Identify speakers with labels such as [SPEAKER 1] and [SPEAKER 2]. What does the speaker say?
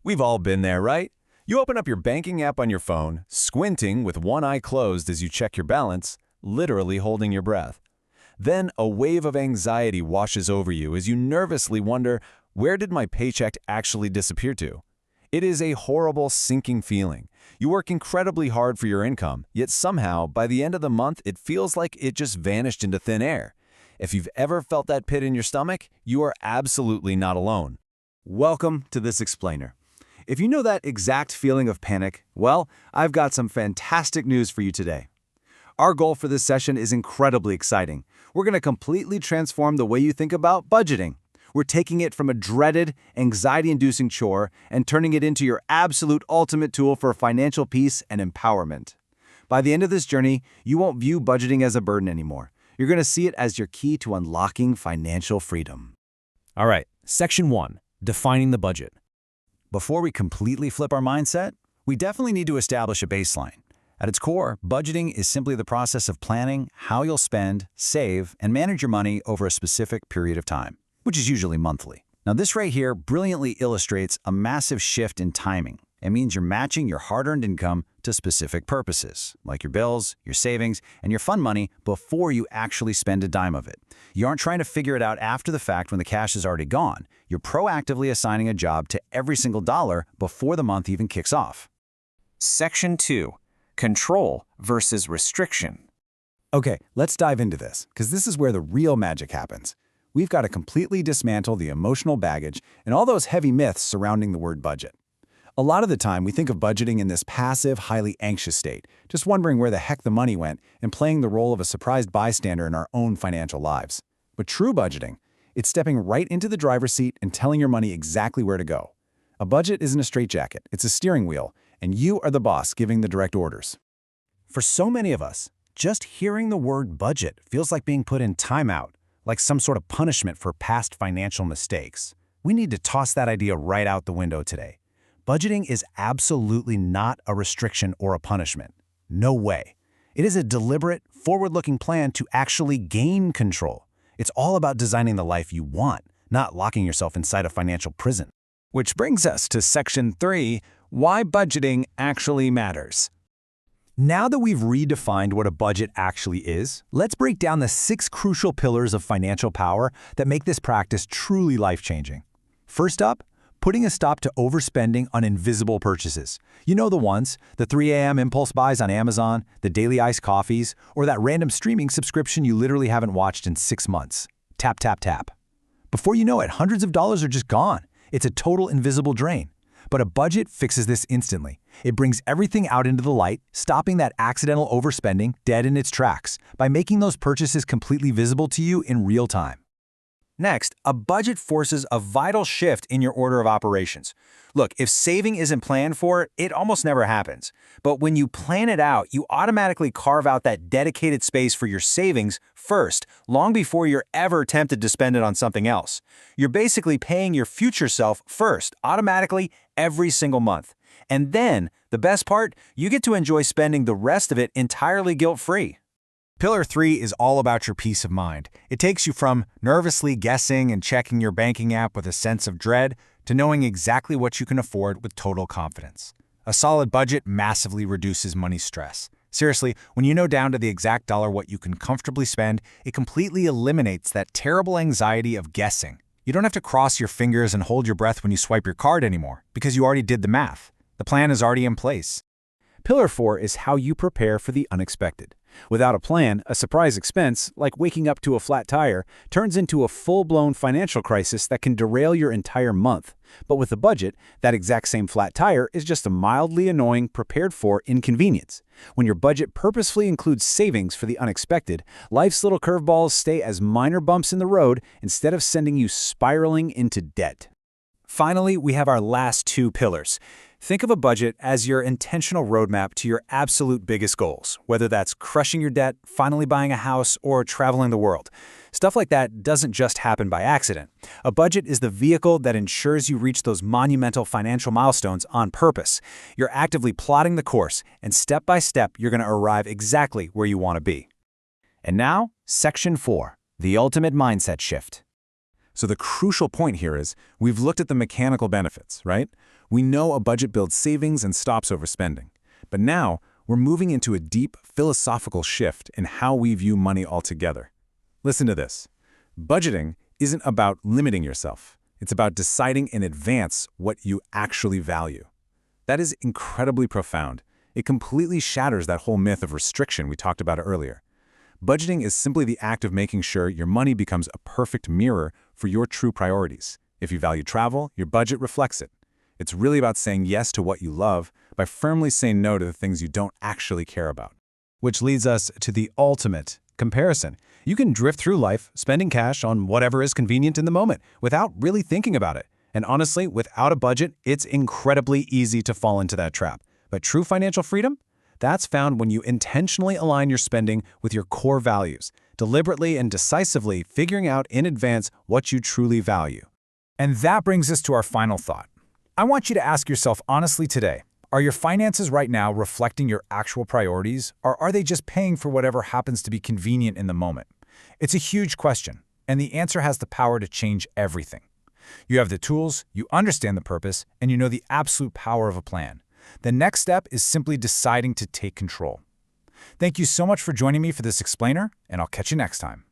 [SPEAKER 1] We've all been there, right? You open up your banking app on your phone, squinting with one eye closed as you check your balance, literally holding your breath. Then a wave of anxiety washes over you as you nervously wonder, where did my paycheck actually disappear to? It is a horrible, sinking feeling. You work incredibly hard for your income, yet somehow, by the end of the month, it feels like it just vanished into thin air. If you've ever felt that pit in your stomach, you are absolutely not alone.
[SPEAKER 2] Welcome to this explainer. If you know that exact feeling of panic, well, I've got some fantastic news for you today. Our goal for this session is incredibly exciting. We're going to completely transform the way you think about budgeting. We're taking it from a dreaded, anxiety-inducing chore and turning it into your absolute ultimate tool for financial peace and empowerment. By the end of this journey, you won't view budgeting as a burden anymore. You're going to see it as your key to unlocking financial freedom.
[SPEAKER 3] All right, Section 1, Defining the Budget. Before we completely flip our mindset, we definitely need to establish a baseline. At its core, budgeting is simply the process of planning how you'll spend, save, and manage your money over a specific period of time, which is usually monthly. Now, this right here brilliantly illustrates a massive shift in timing. It means you're matching your hard-earned income to specific purposes, like your bills, your savings, and your fun money before you actually spend a dime of it. You aren't trying to figure it out after the fact when the cash is already gone. You're proactively assigning a job to every single dollar before the month even kicks off.
[SPEAKER 4] Section 2. Control versus restriction.
[SPEAKER 2] Okay, let's dive into this, because this is where the real magic happens. We've got to completely dismantle the emotional baggage and all those heavy myths surrounding the word budget. A lot of the time, we think of budgeting in this passive, highly anxious state, just wondering where the heck the money went and playing the role of a surprised bystander in our own financial lives. But true budgeting, it's stepping right into the driver's seat and telling your money exactly where to go. A budget isn't a straitjacket, it's a steering wheel, and you are the boss giving the direct orders.
[SPEAKER 3] For so many of us, just hearing the word budget feels like being put in timeout, like some sort of punishment for past financial mistakes. We need to toss that idea right out the window today. Budgeting is absolutely not a restriction or a punishment. No way. It is a deliberate, forward-looking plan to actually gain control. It's all about designing the life you want, not locking yourself inside a financial prison.
[SPEAKER 1] Which brings us to Section 3, Why Budgeting Actually Matters.
[SPEAKER 3] Now that we've redefined what a budget actually is, let's break down the 6 crucial pillars of financial power that make this practice truly life-changing. First up, putting a stop to overspending on invisible purchases. You know the ones, the 3 a.m. impulse buys on Amazon, the daily iced coffees, or that random streaming subscription you literally haven't watched in 6 months. Tap, tap, tap. Before you know it, hundreds of dollars are just gone. It's a total invisible drain. But a budget fixes this instantly. It brings everything out into the light, stopping that accidental overspending dead in its tracks by making those purchases completely visible to you in real time.
[SPEAKER 4] Next, a budget forces a vital shift in your order of operations. Look, if saving isn't planned for, it almost never happens. But when you plan it out, you automatically carve out that dedicated space for your savings first, long before you're ever tempted to spend it on something else. You're basically paying your future self first, automatically, every single month. And then, the best part, you get to enjoy spending the rest of it entirely guilt-free.
[SPEAKER 5] Pillar 3 is all about your peace of mind. It takes you from nervously guessing and checking your banking app with a sense of dread to knowing exactly what you can afford with total confidence. A solid budget massively reduces money stress. Seriously, when you know down to the exact dollar what you can comfortably spend, it completely eliminates that terrible anxiety of guessing. You don't have to cross your fingers and hold your breath when you swipe your card anymore, because you already did the math. The plan is already in place.
[SPEAKER 2] Pillar 4 is how you prepare for the unexpected. Without a plan, a surprise expense, like waking up to a flat tire, turns into a full-blown financial crisis that can derail your entire month. But with a budget, that exact same flat tire is just a mildly annoying, prepared-for inconvenience. When your budget purposefully includes savings for the unexpected, life's little curveballs stay as minor bumps in the road instead of sending you spiraling into debt.
[SPEAKER 4] Finally, we have our last 2 pillars. Think of a budget as your intentional roadmap to your absolute biggest goals, whether that's crushing your debt, finally buying a house, or traveling the world. Stuff like that doesn't just happen by accident. A budget is the vehicle that ensures you reach those monumental financial milestones on purpose. You're actively plotting the course, and step by step, you're going to arrive exactly where you want to be.
[SPEAKER 3] And now, Section 4, the ultimate mindset shift.
[SPEAKER 2] So the crucial point here is, we've looked at the mechanical benefits, right?
[SPEAKER 1] We know a budget builds savings and stops overspending. But now, we're moving into a deep philosophical shift in how we view money altogether. Listen to this. Budgeting isn't about limiting yourself. It's about deciding in advance what you actually value. That is incredibly profound. It completely shatters that whole myth of restriction we talked about earlier. Budgeting is simply the act of making sure your money becomes a perfect mirror for your true priorities. If you value travel, your budget reflects it. It's really about saying yes to what you love by firmly saying no to the things you don't actually care about.
[SPEAKER 3] Which leads us to the ultimate comparison. You can drift through life spending cash on whatever is convenient in the moment without really thinking about it. And honestly, without a budget, it's incredibly easy to fall into that trap. But true financial freedom? That's found when you intentionally align your spending with your core values, deliberately and decisively figuring out in advance what you truly value.
[SPEAKER 5] And that brings us to our final thought. I want you to ask yourself honestly today, are your finances right now reflecting your actual priorities, or are they just paying for whatever happens to be convenient in the moment? It's a huge question, and the answer has the power to change everything. You have the tools, you understand the purpose, and you know the absolute power of a plan. The next step is simply deciding to take control. Thank you so much for joining me for this explainer, and I'll catch you next time.